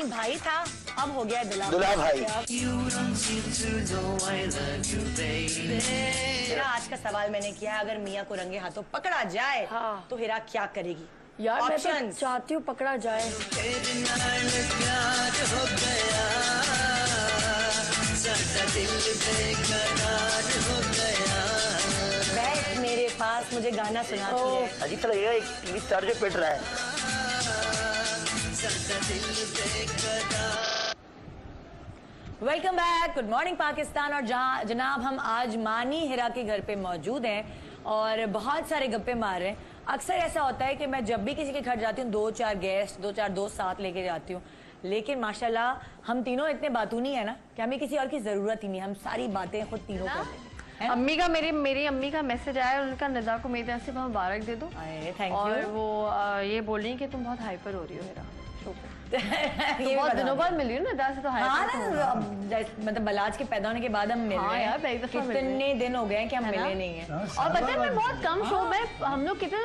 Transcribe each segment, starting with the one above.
नहीं भाई था, अब हो गया दुल्हा भाई। मेरा आज का सवाल मैंने किया, अगर मियाँ को रंगे हाथों पकड़ा जाए तो हिरा क्या करेगी? यार मैं तो चाहती हूँ पकड़ा जाए। बैठ मेरे पास, मुझे गाना सुनाती है। अजीब सा लगेगा, एक टीवी स्टार जो पिट रहा है। Welcome back, good morning Pakistan. और जनाब हम आज मानी हिरा के घर पे मौजूद हैं और बहुत सारे गप्पे मार रहे हैं। अक्सर ऐसा होता है कि मैं जब भी किसी के घर जाती हूँ 2-4 गेस्ट 2-4 दोस्त साथ लेके जाती हूँ, लेकिन माशाल्लाह हम तीनों इतने बातूनी है ना कि हमें किसी और की जरूरत ही नहीं, हम सारी बातें खुद तीनों करते हैं। अम्मी का मेरी अम्मी का मैसेज आया, उनका निदा को मेरी तरफ से मुबारक दे दो। Thank you. और वो ये बोल रही है कि तुम बहुत हाइपर हो रही हो मेरा शो पे। ये बहुत दिनों बाद मिल रही हो ना, से तो मतलब बलाज के पैदा होने के बाद हम मिल रहे हैं। कितने दिन हो गए कि हम मिले नहीं हैं। और पता है मैं बहुत कम शो में, हम लोग कितने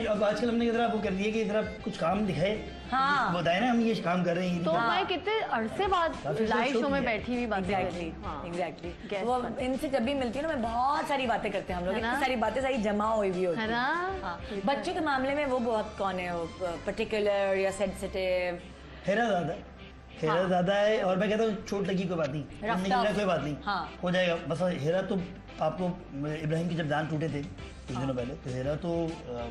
अब आजकल हमने इधर वो कर दिया कि इधर कुछ काम दिखाए, हाँ बताए ना हम ये काम कर रहे हैं, तो मैं कितने अरसे बाद लाइव शो में बैठी हुई बात। एग्जैक्टली वो इनसे जब भी मिलती है ना, मैं बहुत सारी बातें करते हैं हम लोग, इतनी सारी बातें सारी जमा हुई भी होती है ना। बच्चों के मामले में वो बहुत कौन है वो पर्टिकुलर या सेंसिटिव? हेरा ज्यादा है और मैं कहता हूँ चोट लगी कोई बात नहीं, कोई बात नहीं, हो जाएगा। बस हेरा तो आपको इब्राहिम की जब दांत टूटे थे कुछ दिनों पहले, तो हेरा तो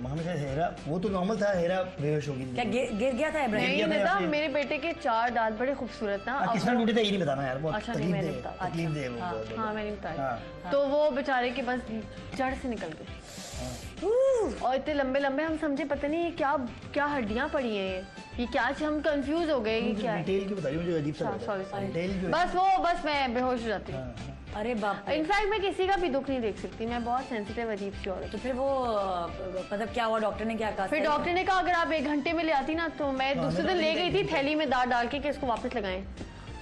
मोहम्मद हेरा वो तो नॉर्मल था, हेरा बेहोश हो गई। क्या गिर गया था इब्राहिम? नहीं, मेरे बेटे के 4 दांत बड़े खूबसूरत था। किसने टूटे थे ये नहीं बताना यार, बहुत अच्छा तकलीफ मैंने दे वो। हाँ मैंने बताया। तो वो बेचारे के बस जड़ से निकल गए और इतने लंबे लंबे, हम समझे पता नहीं क्या हड्डियां पड़ी हैं, ये क्या, हम कंफ्यूज हो गए ये क्या है। डिटेल क्यों बताइए मुझे, अजीब सा बस मैं बेहोश हो जाती हूँ। अरे बाप, इनफैक्ट मैं किसी का भी दुख नहीं देख सकती, मैं बहुत सेंसिटिव अजीब सी औरत। तो फिर वो मतलब क्या हुआ, डॉक्टर ने क्या कहा? फिर डॉक्टर ने कहा अगर आप 1 घंटे में ले आती ना, तो मैं दूसरे दिन ले गई थी थैली में दांत डाल के कि इसको वापस लगाएं,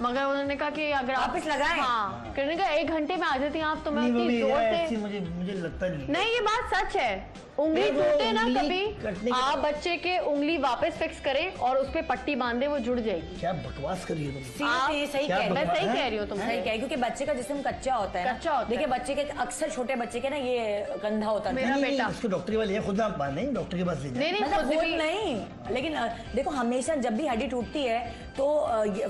मगर उन्होंने कहा कि अगर वापस लगाएं, हाँ कहने का 1 घंटे में आ जाती आप, तो मैं उतनी जोर से, मुझे लगता नहीं ये बात सच है। उंगली टूटे ना कभी, आप बच्चे के उंगली वापस फिक्स करें और उस पे पट्टी बांधे, वो जुड़ जाएगी। क्या बकवास कर रही हो तुम? सही कह रही हो तुम, सही कह, क्योंकि बच्चे का जिस्म कच्चा होता है, कच्चा होता है। देखिए बच्चे के अक्सर छोटे बच्चे के ना ये कंधा होता है। मेरा बेटा उसको डॉक्टर वाले खुद आप बांधे, डॉक्टर के पास ले जाए। नहीं, लेकिन देखो हमेशा जब भी हड्डी टूटती है तो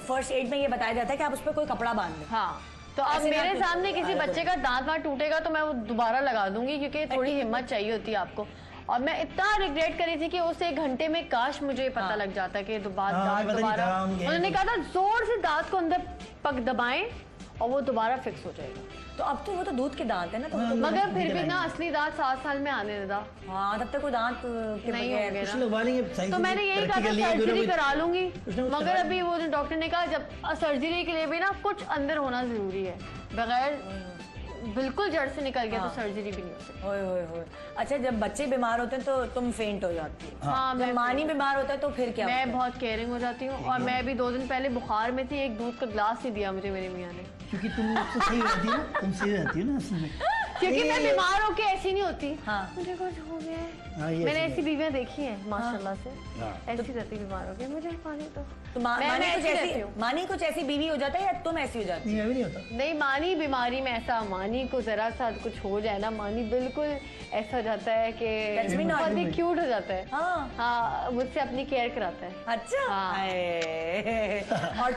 फर्स्ट एड में ये बताया जाता है कि आप उस पर कोई कपड़ा बांध दें। हाँ, तो अब मेरे सामने किसी बच्चे का दांत वांत टूटेगा तो मैं वो दोबारा लगा दूंगी, क्योंकि थोड़ी हिम्मत चाहिए होती है आपको। और मैं इतना रिग्रेट करी थी कि उस 1 घंटे में काश मुझे पता लग जाता कि दांत दोबारा, उन्होंने कहा था जोर से दांत को अंदर पक दबाएं और वो दोबारा फिक्स हो जाएगा। तो अब तो वो तो दूध के दांत है ना, तो मगर फिर भी ना असली दांत 7 साल में आने देता। हाँ, तब तक वो दांत नहीं होंगे ना। तो मैंने यही कहा था सर्जरी करा लूंगी, मगर अभी वो डॉक्टर ने कहा जब सर्जरी के लिए भी ना कुछ अंदर होना जरूरी है, बगैर बिल्कुल जड़ से निकल गया तो सर्जरी भी नहीं हो सकती। होए। अच्छा, जब बच्चे बीमार होते हैं तो तुम फेंट हो जाती हो? हाँ, जब मानी बीमार होता है तो फिर क्या? मैं बहुत केयरिंग हो जाती हूँ। और मैं भी 2 दिन पहले बुखार में थी, एक दूध का ग्लास ही दिया मुझे मेरे मियाँ ने, क्योंकि तुम सही रहती हो, तुम सही रहती हो ना असल में। क्योंकि मैं बीमार होके ऐसी नहीं होती। हाँ, मुझे कुछ हो गया है। मैंने ऐसी बीवियां देखी हैं माशाल्लाह से, ऐसी रहती बीमार हो गई, मुझे पानी तो मानी कुछ ऐसी बीवी हो जाता है या तुम ऐसी हो जाती है? नहीं होता। नहीं, मानी बीमारी में ऐसा, मानी को जरा सा कुछ हो जाए ना, मानी बिल्कुल ऐसा हो जाता है कि बहुत ही क्यूट हो जाता है। हाँ, मुझसे अपनी केयर कराता है। अच्छा। और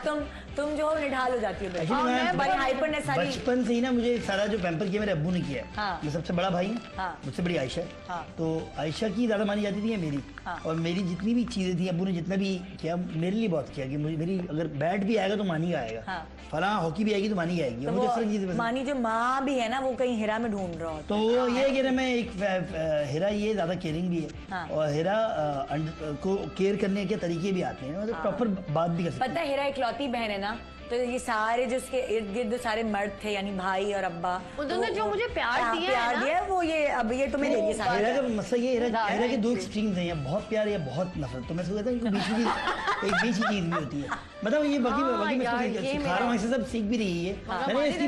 तुम जो निढाल हो जाती हो। बचपन से ही ना मुझे सारा जो पैम्पर किया मेरे अब्बू ने किया। मैं सबसे बड़ा भाई हूँ, मुझसे बड़ी आयशा, तो आयशा की ज्यादा मानी जाती थी मेरी। और मेरी जितनी भी चीजें थी अब्बू ने जितना भी किया मेरे लिए बहुत किया, कि मुझे मेरी अगर बैट भी आएगा तो मानी का आएगा, फला हॉकी भी आएगी तो मानी आएगी। तो मानी जो माँ भी है ना, वो कहीं हिरा में ढूंढ रहा हो, तो ये कि मैं एक हिरा ये ज्यादा केयरिंग भी है, और हिरा को केयर करने के तरीके भी आते हैं, मतलब प्रॉपर बात भी कर सकते हैं। पता है हिरा इकलौती बहन है ना, तो ये सारे जो उसके इर्द गिर्द सारे मर्द थे, यानी भाई और अब्बा, उन्होंने जो मुझे प्यार दिया वो ये अब ये तुम्हें दे दिए सारे। हेरा का मसला ये हेरा के 2 एक्सट्रीम्स हैं, या बहुत प्यार या बहुत नफरत। तो मैं सोचता हूँ बीच की एक बीच की चीज भी होती है। मतलब ये बाकी मैं इसको सिखा रहा हूँ, ऐसे सब सीख भी रही है।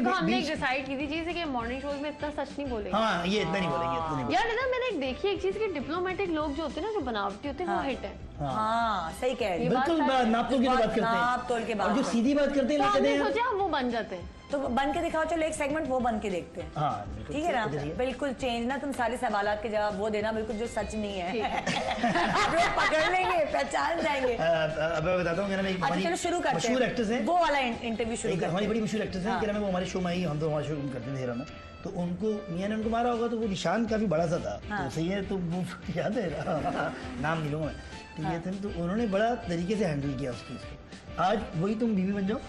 हमने डिसाइड की थी चीज कि मॉर्निंग शोज में इतना सच नहीं बोलेंगे। हाँ ये इतना नहीं बोलेंगे यार ना मैंने देखी एक चीज कि डिप्लोमेटिक लोग जो होते हैं ना, जो बनावटी होते हैं, वो हिट है। हाँ सही कह रही है। बिल्कुल नाप तोल के बात करते हैं, नाप तोल के बात, और जो सीधी बात करते हैं तो हमने सोचा वो बन जाते हैं। तो बन के दिखाओ, चलो एक सेगमेंट वो बन के देखते हैं। हाँ ठीक है ना, बिल्कुल चेंज ना, तुम सारे सवालात के जवाब वो देना बिल्कुल जो सच नहीं है। लोग पकड़ लेंगे, पहचान जाएंगे। अब मैं बताता हूँ, मेरा एक अच्छा चलो शुरू करते हैं, मशहूर एक्ट्रेस है वो वाला इंटरव्यू शुरू करते हैं। हमारी बड़ी मशहूर एक्ट्रेस है, वो हमारे शो में आई, हम तो हमारे शो करते थे हेरा में। तो उनको मियां ने उनको मारा होगा, तो वो निशान काफी बड़ा सा था। तो सही है, तो वो याद है नाम नहीं लूंगा मैं, ठीक है। तो उन्होंने बड़ा तरीके से हैंडल किया उस चीज को। आज वही तुम बीवी बन जाओ,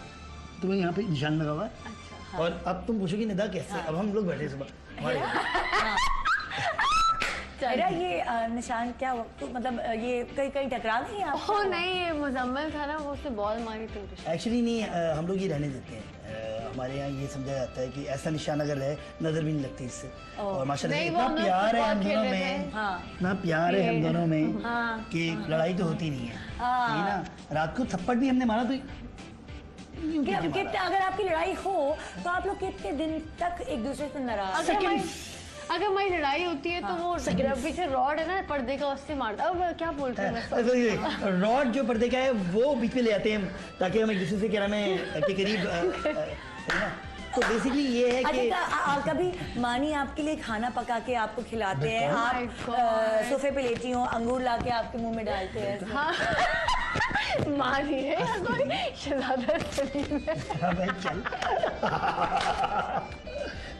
तुम्हें यहाँ पे निशान लगा हुआ है। और अब तुम पूछोगी निदा कैसे। अब हम लोग बैठे सुबह हमारे मेरा ये निशान क्या हुआ? तो मतलब ये कहीं टकरा नहीं आप? ओह नहीं, ये मुजम्मिल था ना, वो उसने बॉल मारी थी। एक्चुअली नहीं, हम लोग ये रहने देते हैं। हमारे यहाँ ये समझा जाता है कि ऐसा निशान अगर है, नजर भी नहीं लगती इससे। और माशाल्लाह इतना प्यार है हम दोनों में, इतना प्यार है हम दोनों में कि लड़ाई तो होती नहीं है ना। रात को थप्पड़ भी हमने मारा तो कितने, अगर आपकी लड़ाई हो तो आप लोग कितने दिन तक एक दूसरे से नाराज? अगर हमारी लड़ाई होती है तो वो पीछे रॉड है ना पर्दे का, उससे मारता। अब क्या बोलते हैं, रॉड जो पर्दे का है वो बीच में ले आते हैं ताकि हम एक दूसरे से क्या नाम है के करीब। तो बेसिकली ये है कि कभी मानी आपके लिए खाना पका के आपको खिलाते हैं, आप सोफे पे लेटी हो, अंगूर ला के आपके मुंह में डालते हैं? हाँ मानी है या कोई शहजादा सलीम है? चल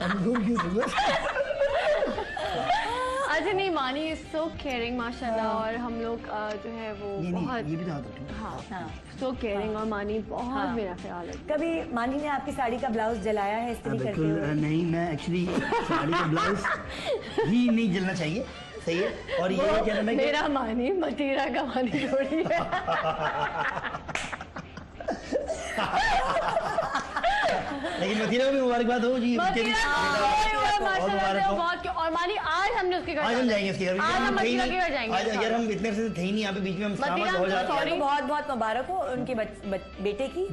अंगूर क्यों दूंगा? अच्छा नहीं, मानी इज सो केयरिंग माशाल्लाह। और हम लोग जो है वो बहुत, ये भी हाँ सो केयरिंग, और मानी बहुत मेरा ख्याल है। कभी मानी ने आपकी साड़ी का ब्लाउज जलाया है इस्त्री करते हुए? नहीं, मैं एक्चुअली साड़ी का ब्लाउज ही नहीं जलना चाहिए, सही है। और ये क्या नाम है, मेरा मानी मतीरा का मानी थोड़ी है। लेकिन मतीरा को भी मुबारकबाद हो जी। बहुत। और मानी आज हमने उसके घर, आज हम जाएंगे उसके घर, आज हम मतीरा के घर जाएंगे। आज यार हम इतने से थे ही नहीं यहाँ पे, बीच में हम बहुत बहुत मुबारक हो उनके बेटे की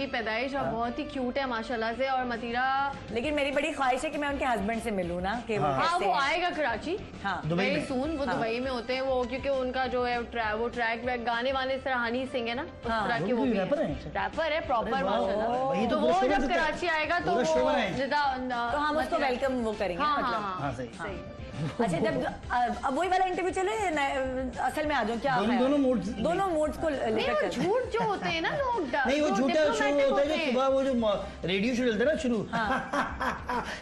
पैदाइश। और बहुत ही क्यूट है माशाल्लाह से। और मतीरा, लेकिन मेरी बड़ी ख्वाहिश है कि मैं उनके हस्बैंड से मिलूं ना, कि वो आएगा कराची दुबई सून। वो दुबई में होते हैं वो, क्योंकि उनका जो है वो ट्रैक वैक गाने वाने से हनी सिंह है ना, उस तरह के वो रैपर है प्रॉपर माशाल्लाह। तो वो जब कराची आएगा तो हम उसको वेलकम वो करेंगे। हाँ सही। अच्छा, जब अब वही वाला इंटरव्यू चले, असल में आ जाओ, क्या दोनों मोड्स को लेकर झूठ जो होते हैं ना लोग, नहीं वो झूठा शो होता है कि सुबह वो जो रेडियो शो चलता है ना शुरू,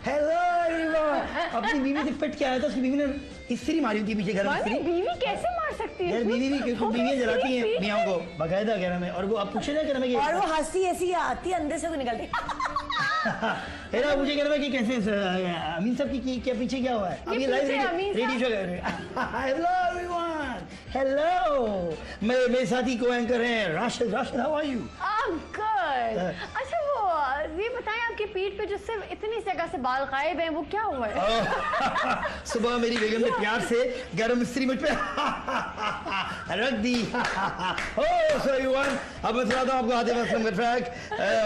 हेलो एवरीवन, अपनी बीवी से पिट के आया था, उसकी बीवी ने इस्त्री मारी होती है पीछे घर में। बीवी कैसे मार सकती है यार? बीवी भी, क्योंकि बीवियां जलाती हैं मियां को बाकायदा कह रहा मैं। और वो आप पूछे ना कह रहा मैं, और वो हंसी ऐसी आती है अंदर से वो निकलती। हेरा मुझे कह रहा है कि कैसे अमीन साहब की क्या पीछे क्या हुआ है? अभी लाइव रेडियो शो कर रहे हैं। हेलो एवरीवन, हेलो, मेरे साथी को एंकर हैं Rashid. How are you? Good. अच्छा वो ये बताएं, आपकी पीठ पे जिससे इतनी जगह से बाल गायब हैं, वो क्या हुआ है? सुबह मेरी बेगम ने प्यार से गरम इस्त्री मुझ पे रख दी। सो एवरीवन, अब मैं सुनाता हूँ आपको आतिफ असलम का ट्रैक।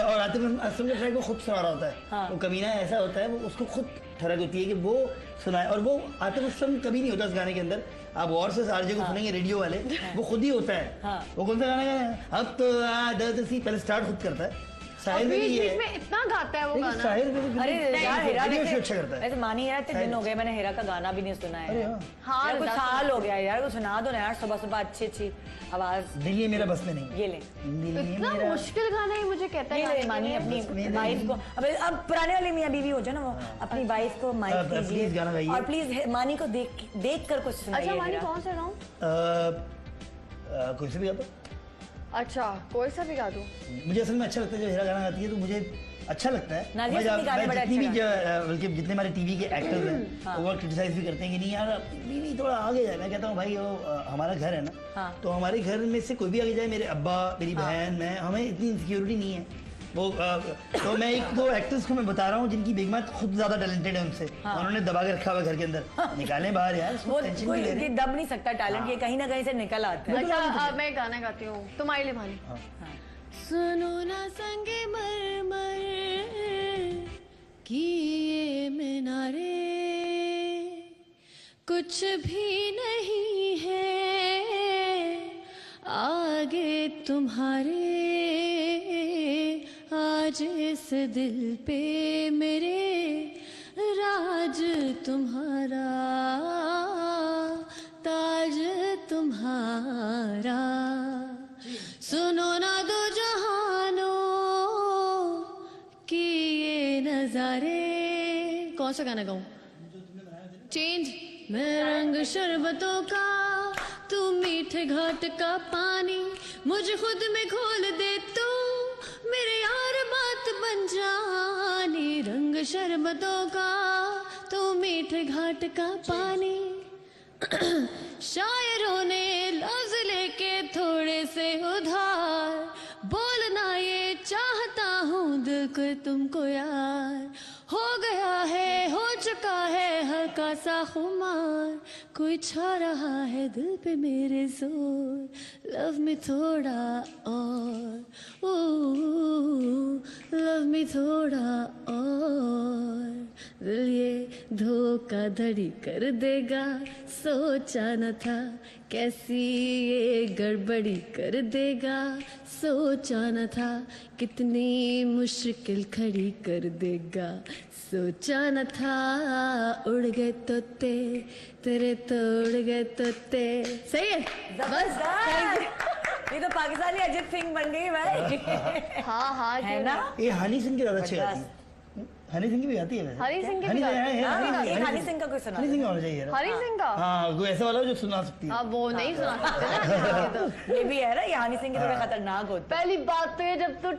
और आतिफ असलम का ट्रैक वो खुद सुना रहा होता है। वो कमीना ऐसा होता है, वो उसको खुद ठरक होती है कि वो सुनाए। और वो आतिफ असलम कभी नहीं होता उस गाने के अंदर। आप और से आरजे को सुनेंगे रेडियो वाले, वो खुद ही होता है। वो कौन सा गाना है? अब तो आदत सी, पहले स्टार्ट खुद करता है। साहिर में भी ये है, इतना गाता है वो गाना। साहिर में भी, अरे यार हेरा वैसे अच्छा करता है। वैसे मानी यार, इतने दिन हो गए मैंने हेरा का गाना भी नहीं सुना है। हाँ कुछ साल हो गया यार, कुछ सुना दो ना यार, सुबह सुबह अच्छी आवाज। दिल ये मेरा बस में नहीं, ये ले इतना मुश्किल गाना है, मुझे कहता है मानी अपनी वाइफ को, अब पुराने वाले मियां बीवी हो जाए ना, वो अपनी वाइफ को माइक कीजिए और प्लीज मानी को देख कर कुछ सुनाइए। अच्छा मानी कौन सा गाऊं? कोई सा भी गा दो। अच्छा कोई सा भी गा दूं? मुझे असल में अच्छा लगता है जो हेरा गाना गाती है, तो मुझे अच्छा लगता है। बल्कि जितने हमारे टीवी के एक्टर्स हैं वो क्रिटिसाइज भी करते हैं कि नहीं यार बीवी थोड़ा आगे जाए। मैं कहता हूँ भाई वो हमारा घर है ना, तो हमारे घर में से कोई भी आगे जाए, मेरे अब्बा, मेरी बहन, मैं, हमें इतनी इनसिक्योरिटी नहीं है वो तो मैं एक दो एक्टर्स को मैं बता रहा हूँ जिनकी बेगमात खुद ज्यादा टैलेंटेड है उनसे, उन्होंने दबा के रखा हुआ घर के अंदर, निकालें बाहर यार, वो टेंशन कोई नहीं ले रहे। दब नहीं सकता टैलेंट, ये कहीं ना कहीं से निकल आता है। अच्छा मैं गाना गाती हूँ तुम्हारे लिए भानी। सुनो ना संगे मरमर की ये मीनारे कुछ भी नहीं है आगे तुम्हारे, आज इस दिल पे मेरे राज तुम्हारा, ताज तुम्हारा। सुनो ना दो जहानों की ये नजारे। कौन सा गाना गाऊं? चेंज। मैं रंग शरबतों का तू मीठे घाट का पानी, मुझे खुद में घोल दे तू मेरे यार बात बन जानी। रंग शरबतों का तू मीठे घाट का पानी, शायरों ने लफ्ज लेके थोड़े से उधार, बोलना ये चाहता हूँ दिल को तुमको यार। हो गया है हो चुका है हल्का सा खुमार, कोई छा रहा है दिल पे मेरे जोर, लव मी थोड़ा और, लव मी थोड़ा और। दिल ये धोखाधड़ी कर देगा सोचा न था, कैसी ये गड़बड़ी कर देगा सोचा न था, कितनी मुश्किल खड़ी कर देगा सोचा न था। उड़ गए तोते तेरे तो उड़ गए तोते। सही है जबरदस्त, ये तो पाकिस्तानी अजीत सिंह बन गई भाई। हाँ हाँ है ना? ये हनी सिंह की ज्यादा अच्छी गाती है, हनी सिंह की भी गाती है वैसे। हनी सिंह की भी हनी गाती है, हाँ, हनी- एक हनी सिंह का कोई सुना हनी सिंह का होना चाहिए यार। हनी सिंह का। हाँ कोई ऐसा वाला हो जो सुना सकती है। हाँ वो नहीं सुना सकते ना। ये भी है ना, ये हनी सिंह की थोड़ा खतरनाक होता पहली बात तो ये जब तू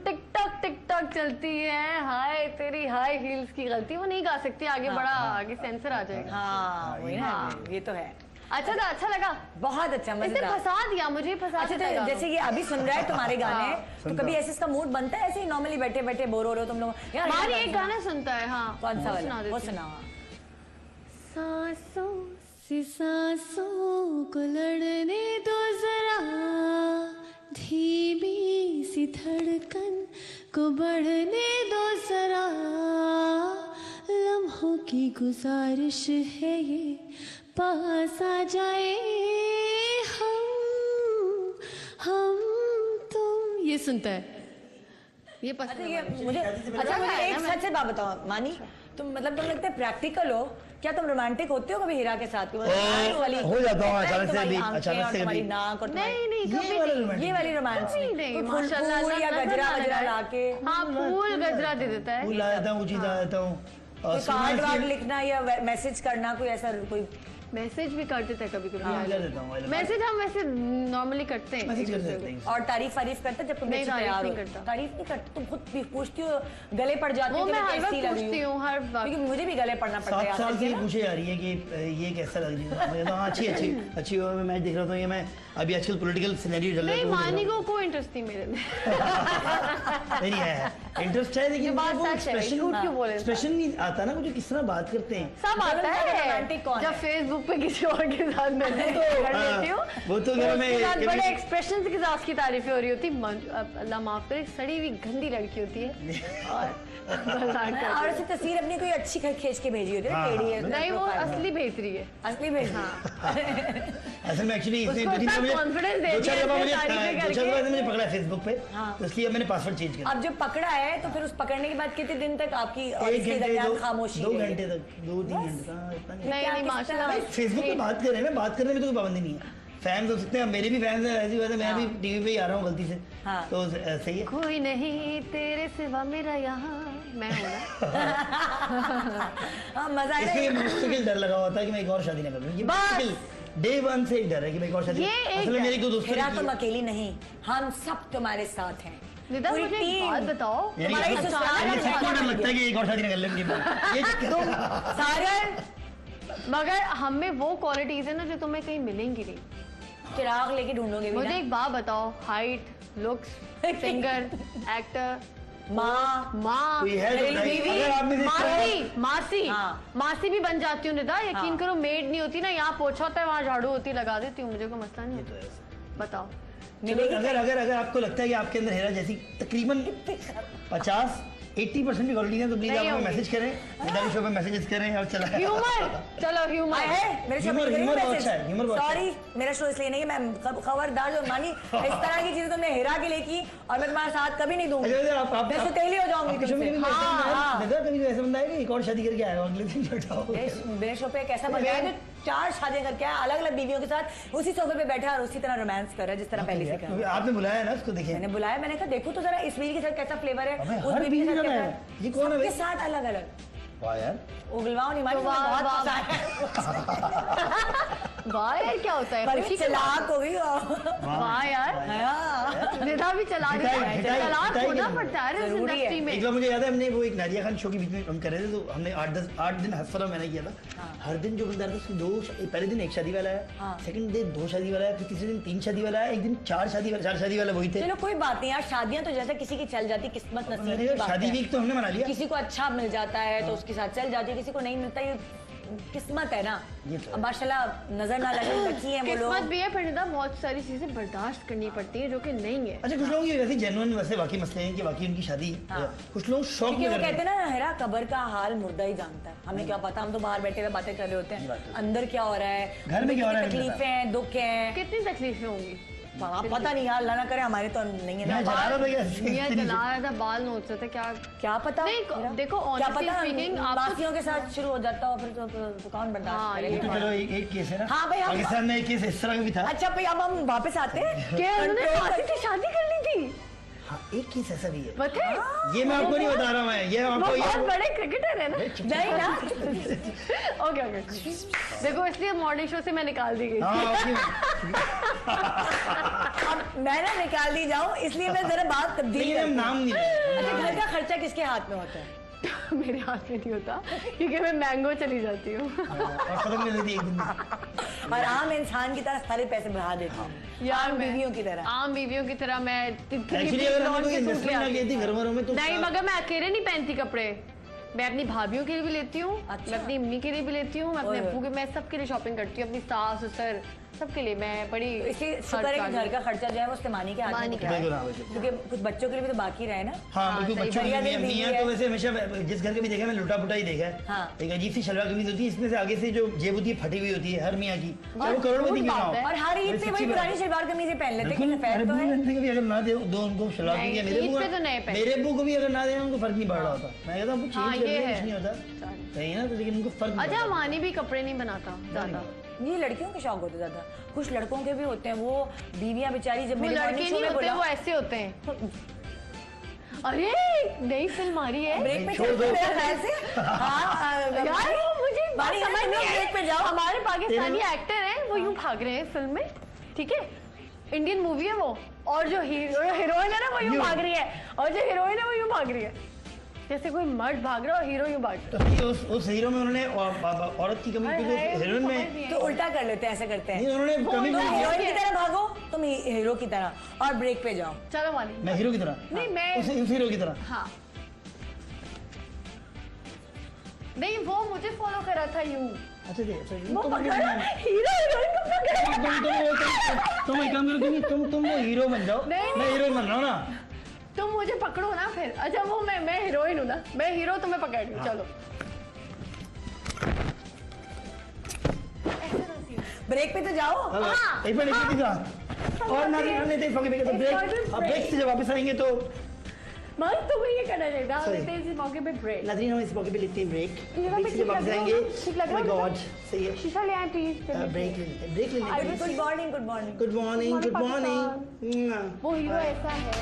टिकटॉक चलती है, हाय तेरी हाई हील्स की गलती, वो नहीं गा सकती आगे, बड़ा आगे सेंसर आ है। जाएगा। हाँ वही ना, ये तो है। अच्छा था, अच्छा लगा, बहुत अच्छा, इसने मजेदार। फंसा दिया मुझे, फंसा अच्छा दिया तो गानों। जैसे ये अभी सुन रहा है तुम्हारे गाने, तो कभी ऐसे इसका मूड बनता है ऐसे ही नॉर्मली बैठे बैठे बोर हो रहे हो तुम लोग यार? मारी एक गाना सुनता है। हाँ कौन सा वो वाला? सुना वो देती हूँ। सुनाओ। सांसों सी सांसों को लड़ने दो जरा, धीमी सी धड़कन को बढ़ने दो जरा, लम्हों की गुजारिश है ये पास आ जाए हम तुम। ये सुनता है, ये अच्छा पसंद ये है। मुझे अच्छा मुझे एक सच से बात बताओ मानी, तुम मतलब तुम लगता है प्रैक्टिकल हो क्या? तुम रोमांटिक होते हो कभी हीरा के साथ? हो जाता हूँ अचानक से भी, अचानक से तुम्हारी भी। नाक और नहीं नहीं ये कभी वाला नहीं। रोमांटिक। ये वाली रोमांस नहीं नहीं माशाल्लाह, फूल या नजर गजरा ना वजरा लगे। लाके हाँ फूल गजरा दे देता है। फूल ला देता हूँ, चीज ला देता हूँ। और कोई कार्ड वार्ड लिखना या मैसेज करना, कोई ऐसा कोई मैसेज भी कर देता है कभी हाँ, कर देता हूँ, कभी। मैसेज हम वैसे नॉर्मली करते हैं मैसेज एक कर दूसरे देते को। हैं। और तारीफ करते जब तुम नहीं, नीचे तारीफ तैयार नहीं हो? करता। तारीफ नहीं करते, तुम खुद भी पूछती हो, गले पड़ जाती हो वो कि मैं हर कैसी वक्त लग रही पूछती हूँ हर वक्त। क्योंकि मुझे भी गले पड़ना पड़ता है 7 साल आजकल से के ना। पूछे जा रही है कि ये कैसा लग रही है। मैं कहता हूँ हाँ, अच्छी हो। मैं मैच देख रहा था, ये मैं अभी आजकल पॉलिटिकल सिनेरियो चल रहा नहीं है तो वो मानी देख को कोई इंटरेस्ट नहीं मेरे में। रहा हूँ। नहीं है, इंटरेस्ट है लेकिन ये बात वो सच है, झूठ क्यों बोले? एक्सप्रेशन नहीं आता ना, मुझे किस तरह बात करते हैं। सब आता है रोमांटिक कौन जब है? फेसबुक पे किसी और के साथ मैंने कर लेती हूँ, वो तो घर में उसके साथ कभी- बड़े एक्सप्रेशन के साथ उसकी तारीफें हो रही होती। अल्लाह माफ करे, सड़ी हुई गंदी लड़की होती है और मजाक करती और है। उसकी तस्वीर अपनी कोई अच्छी खींच के भेजी होती है हाँ, टेढ़ी है, नहीं वो प्रोफाइल में। असली भेज रही है। असली भेज असल में एक्चुअली इसने उसको दो-तीन इतना मुझे confidence दे दो चार दिया दफा इसने मुझे तारीफें दो चार करके। दफा मुझे पकड़ा है फेसबुक पे, हाँ। तो इसलिए अब मैंने पासवर्ड चेंज कर अब जब पकड़ा है तो फिर उस पकड़ने के बाद कितने दिन तक आपकी और दिया। इसके 1 घंटे दरमियान खामोशी 2 रही? घंटे तक 2-3 घंटे तक, हाँ, इतना नहीं। नहीं नहीं माशाल्लाह। फेसबुक पे बात कर रहे हैं ना, बात करने में तो कोई पाबंदी नहीं है। फैंस हो सकते हैं, मेरे भी फैंस हैं, ऐसी बात है, मैं भी टीवी पे ही आ रहा हूँ गलती से, हाँ। तो सही है। कोई नहीं तेरे सिवा मेरा यहाँ, मैं हूँ ना। हाँ मजा है इसलिए ना? मुस्तकिल डर लगा हुआ था कि मैं एक और शादी ना कर लूँ। ये मुस्तकिल डे 1 से ही डर है कि मैं एक और शादी। ये एक असल में मेरी 2 दोस्तों हिरा ने तुम की। अकेली नहीं, हम सब तुम्हारे साथ हैं। निदा पूरी मुझे एक टीम। बात बताओ, यानी तुम्हारी मुझे ससुराल मुझे में सबको डर जाना लगता है कि एक और शादी ना कर लेंगे। ये सागर मगर हम में वो क्वालिटीज है ना जो तुम्हें कहीं मिलेंगी नहीं। चिराग लेके ढूंढोगे भी मुझे ना? एक बात बताओ, हाइट, लुक्स, सिंगर, एक्टर, माँ, कोई है तो बीवी, अगर आप में से मासी मासी भी बन जाती हूँ निदा, यकीन करो मेड नहीं होती ना, यहाँ पोछा होता है वहाँ झाड़ू होती, लगा देती हूँ, मुझे कोई मसला नहीं है। बताओ अगर आपको लगता है कि आपके अंदर हेरा जैसी तकरीबन 50-80% की क्वालिटी है तो प्लीज आप हमें मैसेज करें, निदा के शो पे मैसेजेस करें और चला ह्यूमर, चलो ह्यूमर है मेरे शो पे ह्यूमर बहुत अच्छा है, ह्यूमर बहुत अच्छा है। सॉरी मेरा शो इसलिए नहीं है, मैं खबरदार जो मानी इस तरह की चीजें तुमने हिरा के लिए की और मैं तुम्हारा साथ कभी नहीं दूंगी, मैं सुतेली हो जाऊंगी तुमसे। कभी ऐसा बंदा है कि एक और शादी करके आया अगले दिन बैठा हो। मेरे शो पे एक ऐसा बंदा है जो 4 शादियां करके आया, अलग अलग बीवियों के साथ उसी सोफे पे बैठा और उसी तरह रोमांस कर रहा है जिस तरह पहले से कर रहा है। आपने बुलाया ना उसको, देखिए मैंने बुलाया, मैंने कहा देखो तो जरा इस बीवी के साथ कैसा फ्लेवर है, उस बीवी के साथ कैसा है, ये कौन है सबके साथ अलग अलग। वाह यार, उगलवाओ नहीं मानी, बहुत मजा आया। वाह यार क्या होता है, बड़ी खुशी चालाक हो गई हो। वाह यार, निदा भी चला चलाक होना पड़ता है इस इंडस्ट्री में। एक बार मुझे याद है हमने वो एक नादिया खान शो के बीच में हम कर रहे थे, तो हमने 8 दिन हफ्ता मैंने किया था। हर दिन जो बंदा था उसकी पहले दिन 1 शादी वाला है, सेकंड दिन 2 शादी वाला है, फिर तीसरे दिन 3 शादी वाला है, एक दिन 4 शादी वाला वही थे। चलो कोई बात नहीं यार, शादियां तो जैसे किसी की चल जाती, किस्मत नसीब की बात शादी है। वीक तो हमने मना लिया, किसी को अच्छा मिल जाता है तो उसके साथ चल जाती है, किसी को नहीं मिलता, ये किस्मत है ना। अब माशाल्लाह नजर ना लगे रखी है वो लोग, किस्मत भी है, पर निदा बहुत सारी चीजें बर्दाश्त करनी पड़ती है जो कि नहीं है। अच्छा कुछ लोगों की वैसे जेन्युइन वैसे बाकी मसले हैं कि बाकी उनकी शादी, कुछ लोग शौक में कहते हैं ना हेरा, कब्र का हाल मुर्दा ही जानता है, हमें क्या पता, हम तो बाहर बैठे हुए बातें कर रहे होते हैं, अंदर क्या हो रहा है, घर में क्या हो रहा है, तकलीफें हैं, दुख हैं, कितनी तकलीफें होंगी पता नहीं यार, अल्लाह ना करे हमारे तो नहीं है ना। मैं चला रहा था बाल नोच रहे थे, क्या पता, नहीं देखो क्या पता स्पीकिंग माफियों के साथ शुरू हो जाता हो फिर तो कौन बर्दाश्त करेगा। चलो एक केस है ना, हाँ भाई, पाकिस्तान में एक केस इस तरह का भी था। अच्छा भाई अब हम वापस आते हैं, क्या उन्होंने मासी की शादी कर ली थी? हाँ एक केस ऐसा भी है, पता है? ये मैं आपको नहीं बता रहा हूँ, ये आपको बहुत बड़े क्रिकेटर है ना, नहीं ना। ओके देखो इसलिए मॉर्निंग शो से मैं निकाल दी गई। अब मैं ना निकाल दी जाऊं इसलिए मैं जरा बात तब्दील हम नाम नहीं ले। अच्छा घर का खर्चा किसके हाथ में होता है? मेरे हाथ में नहीं होता क्योंकि मैं मैंगो चली जाती हूँ और खत्म कर देती एक दिन और आम इंसान की तरह सारे पैसे बढ़ा देती हूँ यार, बीवियों की तररह, आम बीवियों की तरह मैं एक्चुअली अगर मैं कोई इन्वेस्टमेंट ना की थी घर में तो नहीं, मगर मैं अकेले नहीं पहनती कपड़े, मैं अपनी भाभीियों के लिए भी लेती हूँ, मैं अपनी अम्मी के लिए भी लेती हूँ, मैं अपने अब्बू के, मैं सबके लिए शॉपिंग करती हूँ, अपनी सास ससुर सबके लिए मैं बड़ी। इसलिए शुक्र है कि घर का खर्चा जो है वो इस्तेमानी के हाथ में निकला है, क्योंकि कुछ बच्चों के लिए भी तो बाकी रहे ना। हाँ बिल्कुल, बच्चों के लिए नहीं है तो वैसे हमेशा जिस घर के भी देखा मैं लुटा पुटा ही देखा है, एक अजीब सी शलवार कमीज होती है, इसमें से आगे से जो जेब होती है फटी हुई होती है हर मियाँ की, चाहे वो करोड़पति क्यों ना हो, और हर ईद पे वही पुरानी शलवार कमीजें पहन लेते हैं, सफेद तो है। अगर ना दे दो उनको शलवार कमीज, मेरे अब्बू को भी अगर ना देना उनको फर्क नहीं पड़ रहा होता, मैं कहता हूँ चेंज करने कुछ नहीं होता सही ना, तो लेकिन उनको फर्क। अच्छा मानी भी कपड़े नहीं बनाता ज्यादा, ये लड़कियों के शौक होते ज्यादा, कुछ लड़कों के भी होते हैं, वो बीवियां बेचारी जब मेरे लड़के नहीं होते वो ऐसे होते हैं। अरे नई फिल्म आ रही है, ब्रेक पे चलते मेरे ख्याल से। हाँ यार वो मुझे बारी समझ नहीं, ब्रेक पे जाओ। हमारे पाकिस्तानी एक्टर हैं वो यूं भाग रहे हैं फिल्म में, ठीक है, इंडियन मूवी है वो, और जो हीरोइन है ना वो यूं भाग रही है, और जो हीरोइन है वो यूं भाग रही है, जैसे कोई मर्द भाग रहा है और हीरो यूं भाग रहा है। तो उस हीरो में उन्होंने औरत की कमी, हीरोइन में तो उल्टा कर लेते हैं, ऐसे करते हैं, उन्होंने कमी, तुम हीरोइन की तरह भागो, तुम हीरो की तरह, और ब्रेक पे जाओ। चलो मानी, मैं हीरो की तरह, नहीं मैं उस हीरो की तरह, हाँ नहीं वो मुझे फॉलो कर रहा था यूं, अच्छा जी वो पकड़ा हीरो हीरोइन को पकड़ा। तुम एक काम करो, तुम वो हीरो बन जाओ, मैं हीरोइन बन रहा हूँ ना, तुम मुझे पकड़ो ना फिर। अच्छा वो मैं हीरोइन हूँ ना, मैं हीरो तुम्हें पकड़ लूँ, चलो ब्रेक पे तो जाओ। हाँ एक बार और ना ब्रेक से जब वापस आएंगे तो मगर तुम्हें ये करना चाहिए, हम लेते हैं इस मौके पे ब्रेक। नाज़रीन हम इस मौके पे लेते हैं ब्रेक, ब्रेक से वापस आएंगे। माय गॉड सही है, शीशा ले आए प्लीज, ब्रेक ले लेते हैं। Good morning, good morning, good morning, good morning. वो हीरो ऐसा है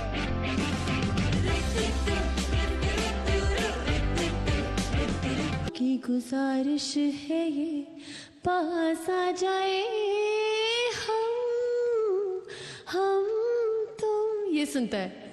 की गुजारिश है ये पास आ जाए हम तुम, ये सुनता है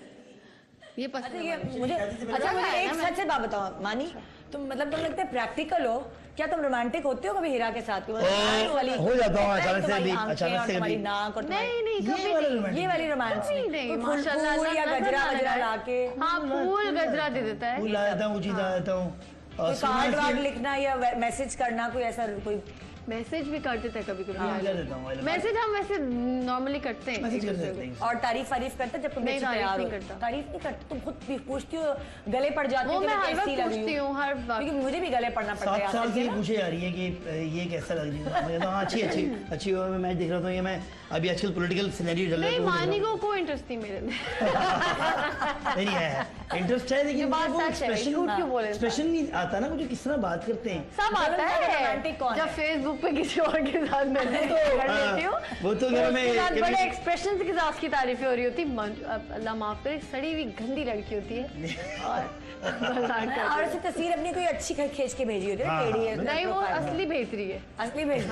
ये पसंद है मुझे। अच्छा मुझे एक सच से बात बताओ मानी, तुम मतलब तुम लगता है प्रैक्टिकल हो क्या तुम रोमांटिक होते हो कभी हीरा के साथ? हो जाता हूँ अचानक से भी, अचानक से तुम्हारी भी। नाक और नहीं ये वाली रोमांस नहीं माशाल्लाह फूल या गजरा वजरा लाके हाँ फूल गजरा दे देता है। फूल ला देता हूँ, चीज ला देता हूँ। और कार्ड वार्ड लिखना या मैसेज करना, कोई ऐसा कोई मैसेज भी कर देते हैं कभी कर देता हूँ। कभी। मैसेज हम वैसे नॉर्मली करते हैं मैसेज कर देते हैं। और तारीफ करते जब तुम नहीं, तारीफ तैयार नहीं हो? करता। तारीफ नहीं करते, तुम खुद भी पूछती हो, गले पड़ जाती हो वो कि मैं हर कैसी वक्त लग रही पूछती हूँ हर वक्त। क्योंकि मुझे भी गले पड़ना पड़ता है 7 साल आजकल से ना। पूछे जा रही है कि ये कैसा लग रही है। मैं कहता हूँ हाँ, अच्छी हो। मैं मैच देख रहा था, ये मैं अभी आजकल पॉलिटिकल सिनेरियो चल रहा है नहीं तो वो मानी देख को कोई इंटरेस्ट नहीं मेरे में। नहीं है, इंटरेस्ट है लेकिन ये बात वो सच है, झूठ क्यों बोले एक्सप्रेशन नहीं आता ना, मुझे किस तरह बात करते हैं। सब आता है। रोमांटिक कौन जब है? फेसबुक पे किसी और के साथ मैसेज कर लेती हूँ वो तो घर में उसके साथ कभी- बड़े एक्सप्रेशन के साथ उसकी तारीफें हो रही होती। अल्लाह माफ करे, सड़ी हुई गंदी लड़की होती है और मजाक करती और है। उसकी तस्वीर अपनी कोई अच्छी खींच के भेजी होती है हाँ, टेढ़ी है, नहीं वो प्रोफाइल में। असली भेज रही है। असली भेजी।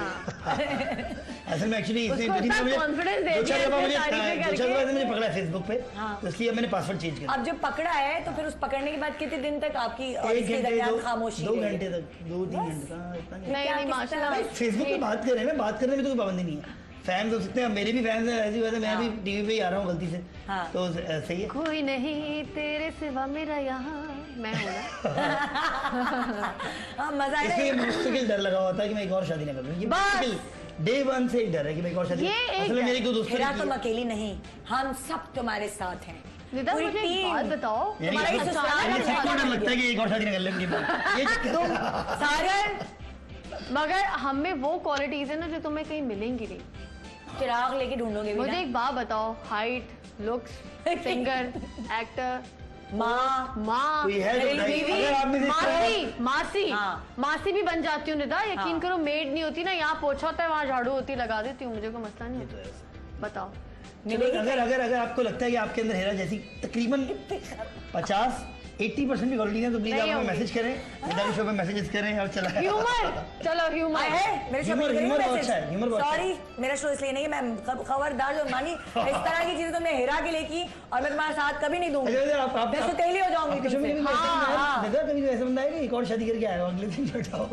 असल में एक्चुअली इसने उसको इतना मुझे confidence दे दो चार दिया दफा इसने तारीफें मुझे करके। मुझे पकड़ा है फेसबुक पे, हाँ। तो इसलिए मैंने पासवर्ड चेंज कर अब जब पकड़ा है तो फिर उस पकड़ने के बाद कितने दिन तक आपकी और दिया। 1 इसके घंटे दरमियान खामोशी 2 रही? घंटे तक 2-3 घंटे तक इतना नहीं। नहीं नहीं माशाल्लाह फेसबुक पे बात कर रहे हैं ना, बात करने में तो कोई पाबंदी नहीं है। फैंस हो सकते हैं, मेरे भी फैंस हैं, ऐसी बात है, मैं भी टीवी पे ही आ रहा हूँ गलती से, हाँ। तो सही है। कोई नहीं तेरे सिवा मेरा यहाँ मैं हूँ ना। हाँ मजा है इसलिए ना? मुस्तकिल डर लगा हुआ था कि मैं एक और शादी ना करूँ। ये मुस्तकिल डे 1 से ही डर है कि मैं एक और शादी। ये एक असल में मेरी 2 दोस्तों हिरा ने तुम की। अकेली नहीं, हम सब तुम्हारे साथ हैं। निदा पूरी मुझे एक टीम। बात बताओ यानी तुम्हारा ही इसको- ससुराल यानी है, सबको डर तुम्हारा लगता है कि एक और शादी ना कर लेंगे। ये चक्कर है। सागर मगर हमें वो क्वालिटीज है ना जो तुम्हें कहीं मिलेंगी नहीं। चिराग लेके ढूंढोगे भी मुझे ना? एक बात बताओ, हाइट, लुक्स, सिंगर, एक्टर, माँ माँ, कोई है तो मेरी बताइए। बीवी, अगर आपने देखा मासी हाँ। मासी भी बन जाती हूँ निदा, यकीन हाँ। करो मेड नहीं होती ना, यहाँ पोछा होता है वहाँ झाड़ू होती लगा देती हूँ, मुझे कोई मसला नहीं तो होता। ऐसा। बताओ चलो, अगर आपको लगता है कि आपके अंदर हेरा जैसी तकरीबन 50-80% भी क्वालिटी है तो प्लीज नहीं आप हमें होगी। मैसेज करें, निदा के शो पे मैसेजेस करें और चला ह्यूमर, चलो ह्यूमर है मेरे शो ह्यूमर- ह्यूमर बहुत अच्छा है, ह्यूमर बहुत अच्छा है। सॉरी मेरा शो इसलिए नहीं है, मैं खबरदार जो मानी इस तरह की चीजें तुमने हिरा के लिए की और मैं तुम्हारा साथ कभी नहीं दूंगी। अच्छा, आप मैं सुतेली हो जाऊंगी आपके शो में तुमसे। कभी ऐसा बंदा हाँ, है? देखा कभी तो ऐसा बंदा है कि एक और शादी करके आएगा अगले दिन बैठा हो।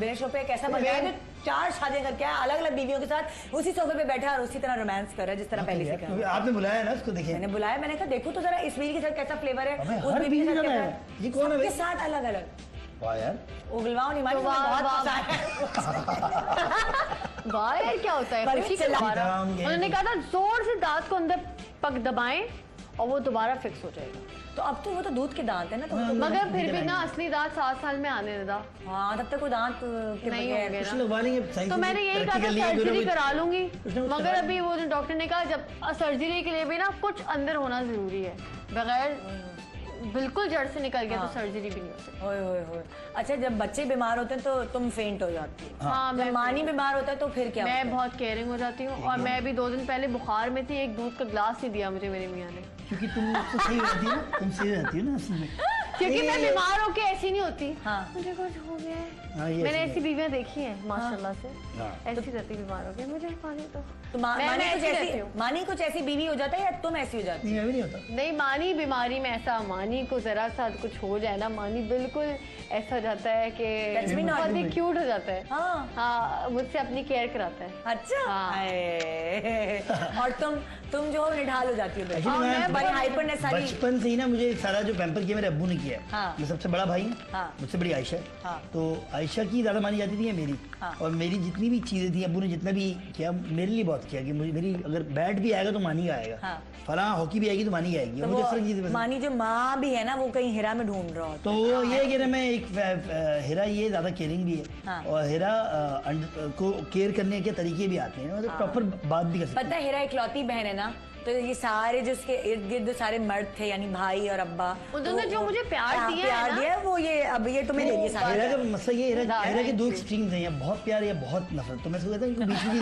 मेरे शो पे एक ऐसा बंदा है जो 4 शादियां करके आया, अलग अलग बीवियों के साथ उसी सोफे पे बैठा और उसी तरह रोमांस कर रहा है जिस तरह पहले से कर रहा है। आपने बुलाया है ना उसको, देखिए मैंने बुलाया, मैंने कहा देखो तो जरा इस बीवी के साथ कैसा फ्लेवर है, अबे, उस हर बीवी के बीवी साथ का कैसा है। है, ये कौन है सबके भाई? साथ अलग अलग। वाह यार, उगलवाओ नहीं मानी, तो वाह, बहुत वाह, पसंद है। वाह यार क्या होता है, पर खुशी चला- का दोबारा काम ये- उन्होंने कहा था जोर से दांत को अंदर पक दबाएं और वो दोबारा फिक्स हो जाएगा। तो अब तो वो तो दूध के दांत है ना, तो वो तो मगर फिर भी ना असली दांत 7 साल में आने लगा हाँ तब तक कोई दांत के नहीं बगैर होंगे कुछ ना। लगवा लेंगे साइंस तो से मैंने यही कहा था practically जो सर्जरी लोग- करा लूंगी, कुछ ना कुछ मगर करा अभी वो जो डॉक्टर ने कहा जब सर्जरी के लिए भी ना कुछ अंदर होना जरूरी है, बगैर बिल्कुल जड़ से निकल गया तो सर्जरी भी नहीं हो सकती। होए होए होए। अच्छा जब बच्चे बीमार होते हैं तो तुम फेंट हो जाती हो, हाँ जब मैं मानी बीमार होता है तो फिर क्या होता मैं है? बहुत केयरिंग हो जाती हूँ और मैं भी 2 दिन पहले बुखार में थी, एक दूध का ग्लास ही दिया मुझे मेरे मियाँ ने, क्योंकि तुम तो सही रहती हो ना, तुम सही रहती हो ना असल में। क्योंकि मैं बीमार होके ऐसी नहीं होती। हाँ। मुझे कुछ हो गया हाँ, है, ये मैंने ऐसी ऐसी बीवियां देखी हैं माशाल्लाह से, हाँ। ऐसी रहती बीमार हो गई, मुझे पानी तो तो मैं मानी कुछ ऐसी रहती ऐसी हूँ। मानी कुछ ऐसी बीवी हो जाता है या तुम ऐसी हो जाती नहीं, मैं भी नहीं होता। नहीं मानी बीमारी में ऐसा, मानी को जरा सा कुछ हो जाए ना, मानी बिल्कुल ऐसा हो जाता है That's me कि not बहुत ही doing. क्यूट हो जाता है। हाँ। हाँ मुझसे अपनी केयर कराता है। अच्छा हाँ। आए। और तुम जो हो निढाल हो जाती हो बिल्कुल। Actually, मैं मैं बड़ी हाइपरनेस सारी बचपन से ही ना मुझे सारा जो पैम्पर किया मेरे अब्बू ने किया है। हाँ। मैं सबसे बड़ा भाई हूँ, हाँ। मुझसे बड़ी आयशा है। हाँ। तो आयशा की ज्यादा मानी जाती थी या मेरी, हाँ। और मेरी जितनी भी चीजें थी अब्बू ने जितना भी किया मेरे लिए बहुत किया कि मुझे मेरी अगर बैट भी आएगा तो मानी का आएगा, हाँ। फला हॉकी भी आएगी तो मानी आएगी, तो मुझे इस तरह की वो चीजें पसंद। मानी जो माँ भी है ना वो कहीं हिरा में ढूंढ रहा होता तो वो ये है कि ना मैं एक हेरा ये ज्यादा केयरिंग भी है, हाँ। और हेरा को केयर करने के तरीके भी आते हैं, मतलब प्रॉपर बात भी कर सकते पता है हिरा इकलौती बहन है ना, तो ये सारे जो उसके इर्द गिर्द सारे मर्द थे यानी भाई और अब्बा, उन्होंने जो मुझे प्यार हाँ, दिया है प्यार ना, दिया है, वो ये अब ये तुम्हें दे दिए हैं। सारे। हेरा का मसला ये हेरा ज़्यादा हेरा के 2 है। एक्सट्रीम्स हैं, या बहुत प्यार या बहुत नफरत, तो मैं सोचता हूँ कि बीच में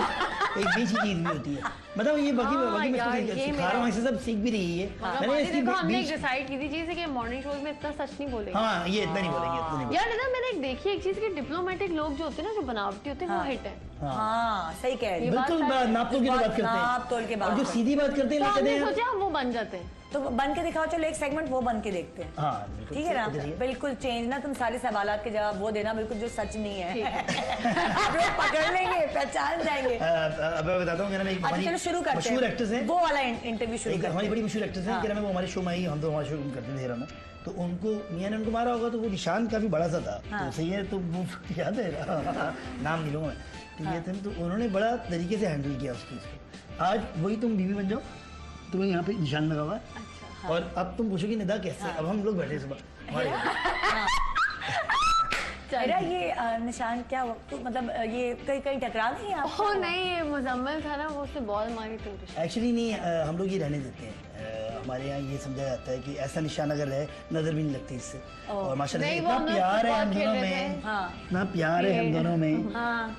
एक बेची चीज भी होती है। मतलब ये बाकी मैं सिखा रहा हूँ, ऐसे सब सीख भी रही है। हमने डिसाइड की थी चीज कि मॉर्निंग शोज में इतना सच नहीं बोलेंगे। हाँ, ये इतना नहीं बोलेंगे। यार ना मैंने देखी एक चीज कि डिप्लोमेटिक लोग जो होते हैं ना, जो बनावटी होते हैं, वो हिट है। हाँ, सही कह रही है। बिल्कुल नाप तोल की बात करते हैं, नाप तोल के बात। और जो सीधी बात करते हैं, हमने सोचा वो बन जाते हैं, तो बन के दिखाओ। चलो एक सेगमेंट वो बन के देखते हैं। हाँ, ठीक है ना, बिल्कुल चेंज ना, तुम सारे सवालात के जवाब वो देना बिल्कुल जो सच नहीं है। आप लोग पकड़ लेंगे, पहचान जाएंगे। अब मैं बताता हूँ, अच्छा चलो शुरू करते हैं। मशहूर एक्ट्रेस है, वो वाला इंटरव्यू शुरू करते हैं। हमारी बड़ी मशहूर एक्ट्रेस है, क्या नाम है वो, हमारे शो में आई, हम तो हमारे शो करते थे हेरा में, तो उनको मियां ने उनको मारा होगा, तो वो निशान काफी बड़ा सा था। तो सही है, तो वो याद है, नाम नहीं लूंगा मैं, ठीक है। तो उन्होंने बड़ा तरीके से हैंडल किया उस चीज को। आज वही तुम बीवी बन जाओ, तुम्हें यहाँ पे निशान लगा हुआ है, और अब तुम पूछोगे निदा कैसे। अब हम लोग बैठे सुबह हमारे मेरा ये निशान क्या हुआ, तो मतलब ये कहीं कहीं टकरा नहीं है आपको? नहीं, ये मुजम्मिल था ना, वो उसने बॉल मारी थी। एक्चुअली नहीं, हम लोग ये रहने देते हैं। हमारे यहाँ ये समझा जाता है कि ऐसा निशान अगर है, नजर भी नहीं लगती इससे। और माशाल्लाह इतना प्यार है हम दोनों में, इतना प्यार है हम दोनों में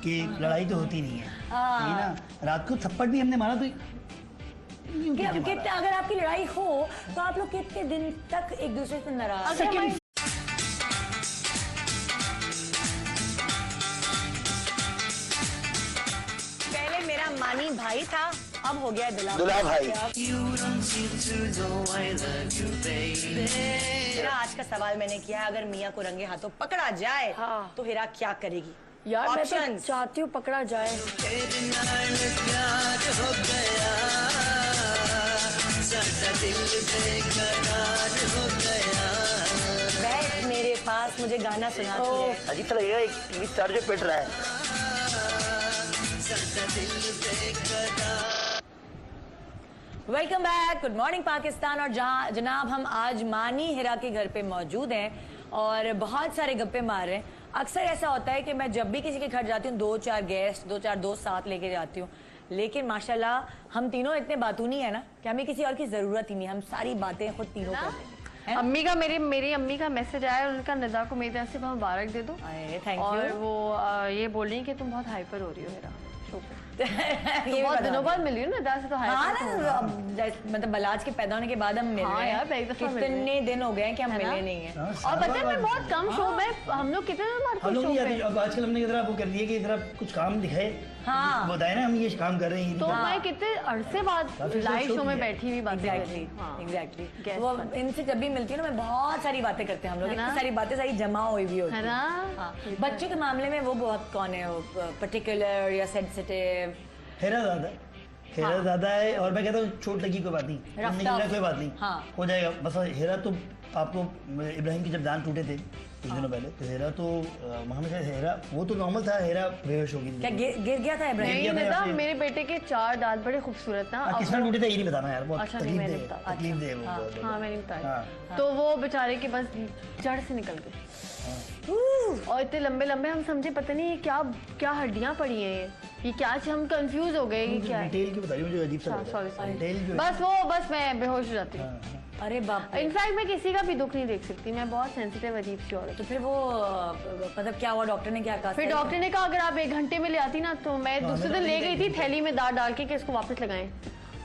कि लड़ाई तो होती नहीं है, ठीक है ना। रात को थप्पड़ भी हमने मारा, तो कितने अगर आपकी लड़ाई हो तो आप लोग कितने दिन तक एक दूसरे से नाराज? पहले मेरा मानी भाई था, अब हो गया दुल्हा भाई। मेरा आज का सवाल मैंने किया, अगर मियाँ को रंगे हाथों पकड़ा जाए तो हिरा क्या करेगी? यार मैं तो चाहती हूँ पकड़ा जाए। बैठ मेरे पास, मुझे गाना सुनाती है। अजीब सा लगेगा, एक टीवी स्टार जो पिट रहा है। Welcome back, good morning Pakistan. और जनाब हम आज मानी हिरा के घर पे मौजूद हैं और बहुत सारे गप्पे मार रहे हैं। अक्सर ऐसा होता है कि मैं जब भी किसी के घर जाती हूँ, 2-4 गेस्ट, 2-4 दोस्त साथ लेके जाती हूँ, लेकिन माशाल्लाह हम तीनों इतने बातूनी है ना कि हमें किसी और की जरूरत ही नहीं, हम सारी बातें खुद तीनों करते हैं। अम्मी का मेरी अम्मी का मैसेज आया, उनका निदा को मेरी तरफ से मुबारक दे दो। Thank you. और वो ये बोल रही है कि तुम बहुत हाइपर हो रही हो मेरा शो पे। ये बहुत दिनों बाद मिली हूँ ना, से तो मतलब बलाज के पैदा होने के बाद हम मिल रहे हैं। कितने दिन हो गए कि हम मिले नहीं हैं। और पता है मैं बहुत कम शो में, हम लोग कितने दिन अब आजकल हमने इधर वो कर दिया कि इधर कुछ काम दिखाए, बताए ना हम ये काम कर रहे हैं, तो मैं कितने अरसे बाद लाइव शो में बैठी हुई बात। एग्जैक्टली वो इनसे जब भी मिलती है ना, मैं बहुत सारी बातें करते हैं हम लोग, इतनी सारी बातें सारी जमा हुई भी होती है। बच्चों के मामले में वो बहुत कौन है, वो पर्टिकुलर या सेंसिटिव? हेरा ज्यादा है, और मैं कहता हूँ चोट लगी कोई बात नहीं, कोई बात नहीं, हो जाएगा। बस हेरा तो आपको इब्राहिम की जब दांत टूटे थे कुछ दिनों पहले, तो हेरा तो मोहम्मद हेरा वो तो नॉर्मल था, हेरा बेहोश हो गई थी। क्या गिर गया था इब्राहिम? नहीं, मेरे बेटे के 4 दांत बड़े खूबसूरत ना। किस तरह टूटे थे ये नहीं बताना यार, बहुत तकलीफ दे। हाँ मैंने बताया, तो वो बेचारे के बस जड़ से निकल गए, और इतने लंबे लंबे, हम समझे पता नहीं क्या हड्डियां पड़ी हैं, ये क्या, हम कंफ्यूज हो गए ये क्या है। डिटेल की बताइए मुझे, अजीब सा सॉरी बस मैं बेहोश हो जाती हूँ। अरे बाप, इनफैक्ट मैं किसी का भी दुख नहीं देख सकती, मैं बहुत सेंसिटिव अजीब सी औरत। तो फिर वो मतलब क्या हुआ, डॉक्टर ने क्या कहा? फिर डॉक्टर ने कहा अगर आप 1 घंटे में ले आती ना, तो मैं दूसरे दिन ले गई थी थैली में दाल डाल के कि इसको वापस लगाएं,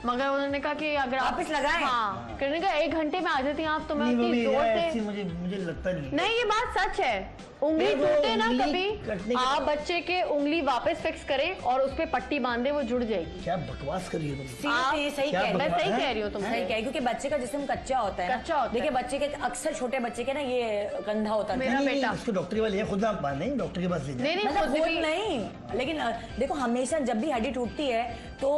मगर उन्होंने कहा कि अगर वापस लगाएं, हाँ कहने का 1 घंटे में आ जाती आप, तो मैं इतनी जोर से, मुझे लगता नहीं ये बात सच है। उंगली टूटे ना कभी, आप बच्चे के उंगली वापस फिक्स करें और उस पे पट्टी बांधे, वो जुड़ जाएगी। क्या बकवास कर रही हो तुम? मैं सही कह रही हूँ, तुम सही कह, क्योंकि बच्चे का जिस्म कच्चा होता है, देखिए बच्चे के अक्सर छोटे बच्चे के ना ये कंधा होता है। मेरा बेटा उसको डॉक्टर वाले खुद आप बांधे, डॉक्टर के पास ले जाए। नहीं, लेकिन देखो हमेशा जब भी हड्डी टूटती है तो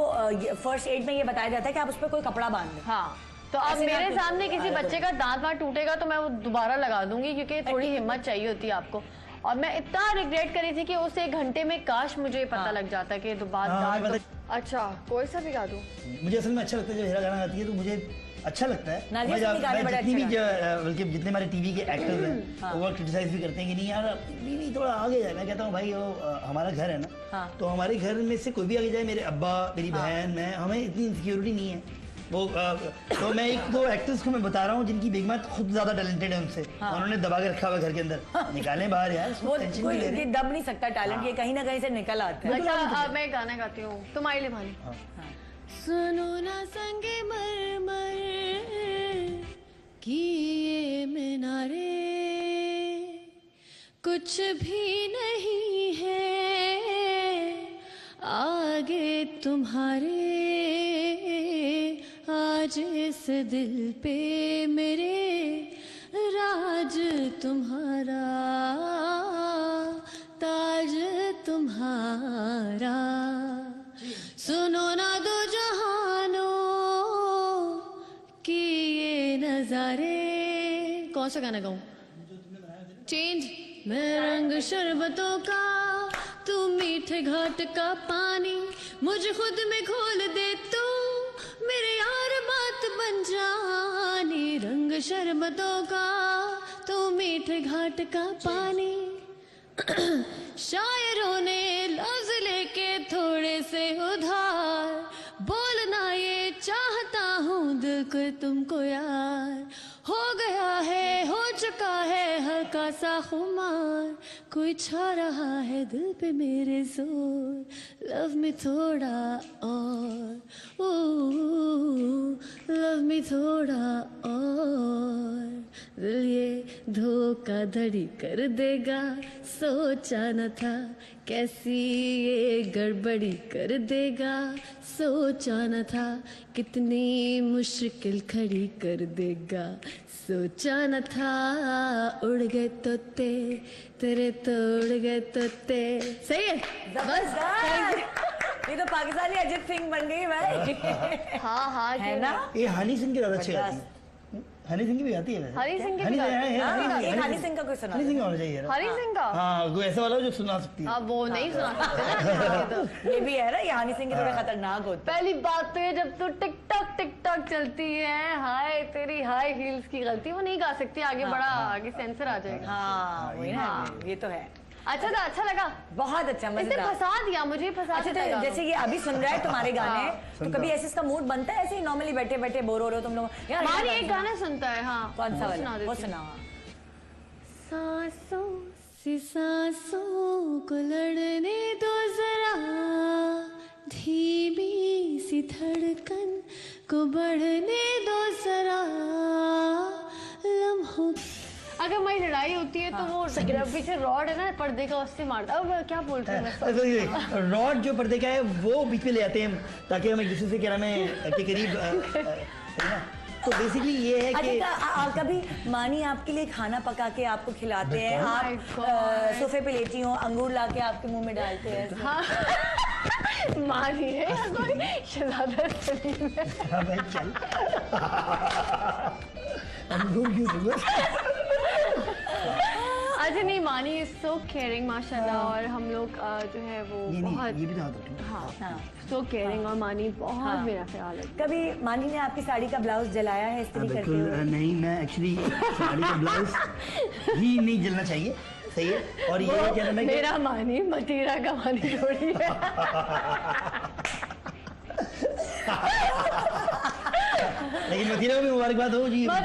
फर्स्ट एड में ये बताया जाता है कि आप उस पर कोई कपड़ा बांध दें। हाँ, तो अब मेरे सामने किसी बच्चे का दांत वांत टूटेगा तो मैं वो दोबारा लगा दूंगी, क्योंकि थोड़ी हिम्मत चाहिए होती है आपको। और मैं इतना रिग्रेट करी थी कि उस 1 घंटे में काश मुझे पता लग जाता कि दांत। अच्छा, कोई सा भी गा दूं? मुझे असल में अच्छा लगता है जब हेरा गाना गाती है, तो मुझे अच्छा लगता है। जितने हमारे टीवी के एक्टर्स हैं वो क्रिटिसाइज भी करते हैं कि नहीं यार बीवी थोड़ा आगे जाए। मैं कहता हूँ भाई वो हमारा घर है ना, तो हमारे घर में से कोई भी आगे जाए, मेरे अब्बा, मेरी बहन, मैं, हमें इतनी इनसिक्योरिटी नहीं है वो तो मैं एक दो एक्टर्स को मैं बता रहा हूँ जिनकी बेगमात खुद ज्यादा टैलेंटेड है उनसे, उन्होंने दबा के रखा हुआ घर के अंदर, निकालें बाहर यार, वो टेंशन कोई नहीं ले रहे। ये दब नहीं सकता टैलेंट, ये कहीं ना कहीं से निकल आता है। अच्छा मैं गाना गाती हूँ, तुम आई ले भानी। सुनो ना संगे मरमर की ये मीनारे, कुछ भी नहीं है आगे तुम्हारे, आज इस दिल पे मेरे राज तुम्हारा, ताज तुम्हारा। सुनो ना दो जहानों की ये नजारे। कौन सा गाना गाऊं? चेंज। मैं रंग शरबतों का, तू मीठे घाट का पानी, मुझे खुद में घोल दे तू, मेरे यार बात बन जानी। रंग शरबतों का, तू मीठे घाट का पानी। शायरों ने लफ्ज लेके थोड़े से उधार, बोलना ये चाहता हूँ दिल को तुमको यार। हो गया है, हो चुका है हल्का सा खुमार, कोई छा रहा है दिल पे मेरे जोर। लव मी थोड़ा और, लव मी थोड़ा और। दिल ये धोखाधड़ी कर देगा, सोचा न था कैसी ये गड़बड़ी कर देगा, सोचा न था कितनी मुश्किल खड़ी कर देगा, सोचा न था। उड़ गए तोते तेरे तो उड़ गए तोते। सही है जबरदस्त। ये तो पाकिस्तानी अजीत सिंह बन गई भाई। हाँ हाँ है ना? ये हनी सिंह की ज्यादा अच्छी गाती है। हनी सिंह की भी गाती है वैसे। हनी सिंह की भी हनी गाती है। एक हनी सिंह का कोई सुना हनी सिंह का होना चाहिए यार। हनी सिंह का। हाँ कोई ऐसा वाला जो सुना सकती है। हाँ वो नहीं सुना सकते। ये भी है ना, ये हनी सिंह के थोड़े खतरनाक होते पहली बात तो ये जब तू टिकटॉक चलती है, हाय तेरी हाई हील्स की गलती, वो नहीं गा सकती आगे, बड़ा आगे सेंसर आ जाएगा। हाँ वही ना, ये तो है। अच्छा था, अच्छा लगा, बहुत अच्छा, इसने मजेदार। फंसा दिया मुझे, फंसा अच्छा दिया तो गानों। जैसे ये अभी सुन रहा है तुम्हारे गाने, तो कभी ऐसे इसका मूड बनता है ऐसे ही नॉर्मली बैठे बैठे बोर हो रहे हो तुम लोग यार? हमारी एक गाना सुनता है। हाँ कौन सा वो वाला? सुना वो देती हूँ। सुनाओ। सांसों से सांसों को लड़ने दो जरा, धीमी सी धड़कन को बढ़ने दो जरा, लम्हों। अगर मेरी लड़ाई होती है तो वो पीछे रॉड है ना पर्दे का, उससे मारता है। अब क्या बोलते हैं, रॉड जो पर्दे का है वो बीच में ले आते हैं ताकि हम एक दूसरे से क्या नाम है के करीब है ना। तो बेसिकली ये है कि कभी मानी आपके लिए खाना पका के आपको खिलाते हैं, आप सोफे पे लेटी हो, अंगूर ला के आपके मुंह में डालते हैं? हाँ मानी है या कोई शहजादा सलीम है? हाँ भाई चल अंगूर क्यों दूंगा? अच्छा नहीं, मानी इज सो केयरिंग माशाल्लाह, और हम लोग जो है वो बहुत, ये भी तो होता है। हाँ सो केयरिंग, और मानी बहुत मेरा ख्याल है। कभी मानी ने आपकी साड़ी का ब्लाउज जलाया है इस्त्री करते बिल्कुल हुए? नहीं, मैं एक्चुअली साड़ी का ब्लाउज ही नहीं जलना चाहिए, सही है। और ये क्या नाम है कि मेरा मानी मतीरा का मानी थोड़ी है। लेकिन मतीरा को भी मुबारकबाद हो जी। बहुत,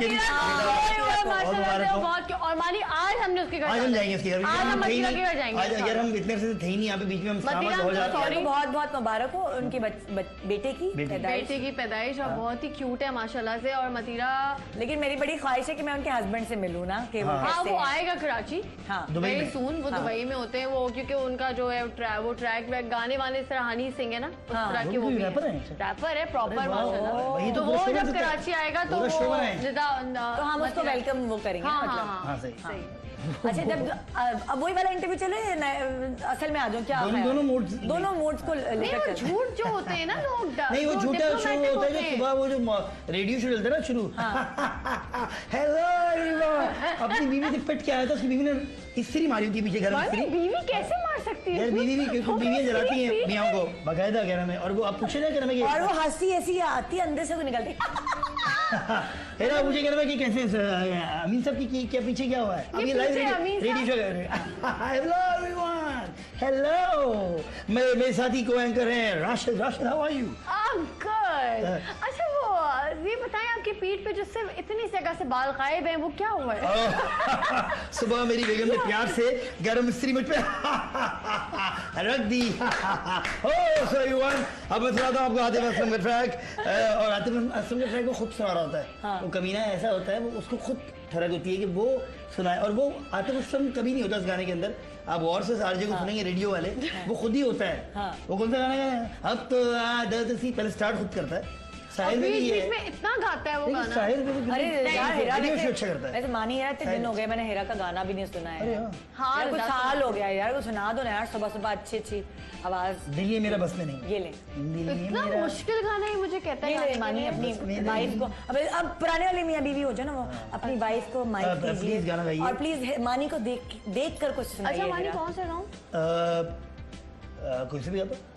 और मानी आज हमने उसके घर, आज हम जाएंगे इसके घर। आज हम मतीरा के घर जाएंगे। आज यार हम इतने से थे ही नहीं यहाँ पे, बीच में हम मतीरा, हो जाते sorry। हैं। बहुत बहुत मुबारक हो उनके बेटे की पैदाइश। बेटे की पैदाइश, और बहुत ही क्यूट है माशाल्लाह से। और मतीरा, लेकिन मेरी बड़ी ख्वाहिश है कि मैं उनके हस्बैंड से मिलूं ना, कि वो हाँ कैसे वो हैं। आएगा कराची, हाँ दुबई वेरी में। सून। वो दुबई में होते हैं वो, क्योंकि उनका जो है वो ट्रैक वैक गाने वाने इस तरह हनी सिंह है ना, उस हाँ, तरह के वो वो भी भी रैपर है, हैं? रैपर है प्रॉपर अरे वाह, माशाल्लाह। वही तो तो वो पूरा जब शोभा कराची आएगा तो पूरा वो शोभा है। तो हम उसको वेलकम वो करेंगे हाँ मतलब। हाँ हाँ सही। सही। अच्छा जब अब वही वाला इंटरव्यू चले असल में आ जाओ क्या? दोनों मोड्स दोनों मोड्स को नहीं लेकर वो चलते हैं। झूठ जो होते हैं ना लोग, नहीं वो झूठा शो diplomatic होता है होते जो हैं। सुबह वो जो रेडियो शो चलता है ना शुरू, हेलो एवरीवन, अपनी बीवी से पिट के आया था, उसकी बीवी ने इस्त्री मारी उनके पीछे घर में मानी, इस्त्री। बीवी कैसे मार सकती है? यार बीवी भी, क्योंकि बीवियां जलाती हैं मियाँ को बाकायदा कह रहा मैं, और वो आप पूछे ना कह रहा मैं और वो हंसी ऐसी आती है अंदर से वो निकलती है ना, मुझे कह रहा है कि कैसे अमीन साहब की क्या पीछे क्या हुआ है? अब ये लाइव पीछे अमीन रेडियो शो कर रहे हैं। हेलो एवरीवन, हेलो, मेरे साथी को एंकर हैं Rashid. Rashid how are you? I'm good। अच्छा वो मेरी पीठ पे जिससे इतनी जगह से बाल गायब हैं वो क्या हुआ है? सुबह मेरी बेगम ने प्यार से गरम मिस्त्री मुझ पे रख दी। सो एवरीवन, अब मैं सुनाता हूँ आपको आतिफ असलम का ट्रैक। और आतिफ असलम के ट्रैक को खुद सुना रहा होता है। वो कमीना ऐसा होता है, वो उसको खुद ठरक होती है कि वो सुनाए, और वो आतिफ असलम कभी नहीं होता इस गाने के अंदर। आप गौर से आरजे को सुनेंगे रेडियो वाले, वो खुद ही होता है। वो कौन सा गाना है? अब तो आदत सी, पहले स्टार्ट खुद करता है। साहिर में भी ये है, में इतना गाता है वो गाना। साहिर में भी अरे यार, हेरा वैसे अच्छा करता है। वैसे मानी हेरा इतने दिन हो गए मैंने हेरा का गाना भी नहीं सुना है। अरे हाँ, यार कुछ साल हो गया यार, कुछ सुना दो ना यार, सुबह सुबह अच्छी अच्छी आवाज। दिल ये मेरा बस में नहीं, ये ले इतना मुश्किल गाना है मुझे कहता है। ले मानी अपनी वाइफ को, अब पुराने वाले मियां बीवी हो जाए ना, वो अपनी वाइफ को माइक प्लीज गाना गाइए, और प्लीज मानी को देख कर कुछ सुनाइए। अच्छा मानी कौन सा गाऊं? कोई से भी गाता।